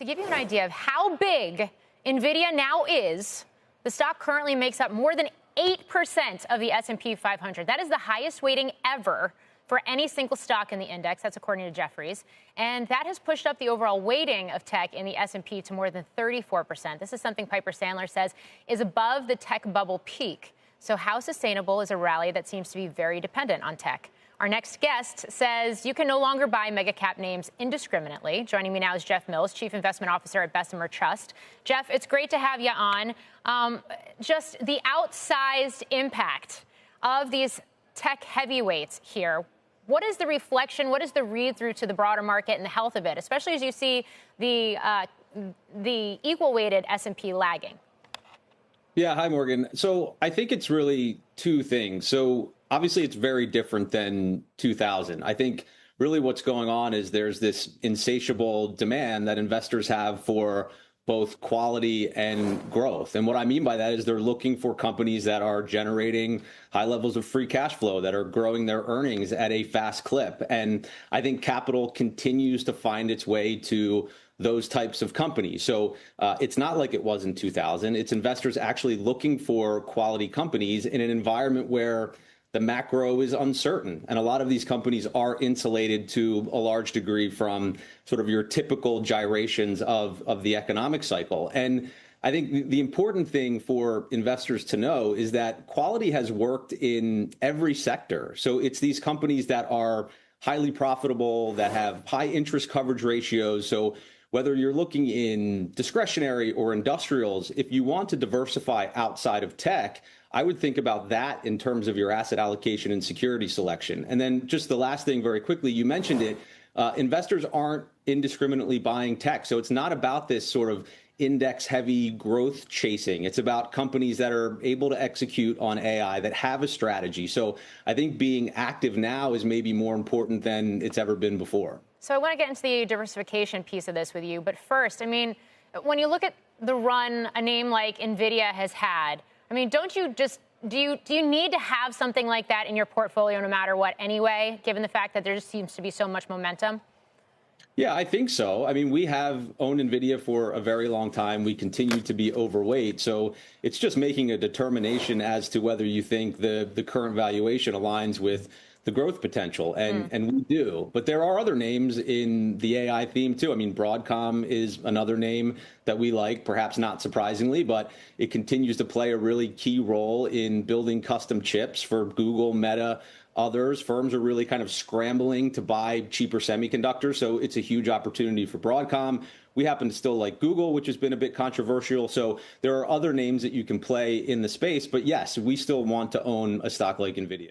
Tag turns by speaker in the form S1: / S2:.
S1: To give you an idea of how big NVIDIA now is, the stock currently makes up more than 8% of the S&P 500. That is the highest weighting ever for any single stock in the index. That's according to Jefferies. And that has pushed up the overall weighting of tech in the S&P to more than 34%. This is something Piper Sandler says is above the tech bubble peak. So how sustainable is a rally that seems to be very dependent on tech? Our next guest says you can no longer buy mega cap names indiscriminately. Joining me now is Jeff Mills, Chief Investment Officer at Bessemer Trust. Jeff, it's great to have you on. Just the outsized impact of these tech heavyweights here. What is the reflection? What is the read-through to the broader market and the health of it, especially as you see the equal-weighted S&P lagging?
S2: Yeah, hi, Morgan. So I think it's really two things. So obviously, it's very different than 2000. I think really what's going on is there's this insatiable demand that investors have for both quality and growth. And what I mean by that is they're looking for companies that are generating high levels of free cash flow, that are growing their earnings at a fast clip. And I think capital continues to find its way to those types of companies. So it's not like it was in 2000. It's investors actually looking for quality companies in an environment where the macro is uncertain. And a lot of these companies are insulated to a large degree from sort of your typical gyrations of the economic cycle. And I think the important thing for investors to know is that quality has worked in every sector. So it's these companies that are highly profitable, that have high interest coverage ratios. So whether you're looking in discretionary or industrials, if you want to diversify outside of tech, I would think about that in terms of your asset allocation and security selection. And then just the last thing very quickly, you mentioned it, investors aren't indiscriminately buying tech. So it's not about this sort of index heavy growth chasing. It's about companies that are able to execute on AI, that have a strategy. So I think being active now is maybe more important than it's ever been before. So
S1: I want to get into the diversification piece of this with you. But first, I mean, when you look at the run a name like NVIDIA has had, I mean, don't you just do you need to have something like that in your portfolio no matter what anyway, given the fact that there just seems to be so much momentum?
S2: Yeah, I think so. I mean, we have owned NVIDIA for a very long time. We continue to be overweight. So it's just making a determination as to whether you think the current valuation aligns with the growth potential. And we do. But there are other names in the AI theme, too. I mean, Broadcom is another name that we like, perhaps not surprisingly, but it continues to play a really key role in building custom chips for Google, Meta, others. Firms are really kind of scrambling to buy cheaper semiconductors. So it's a huge opportunity for Broadcom. We happen to still like Google, which has been a bit controversial. So there are other names that you can play in the space. But yes, we still want to own a stock like NVIDIA.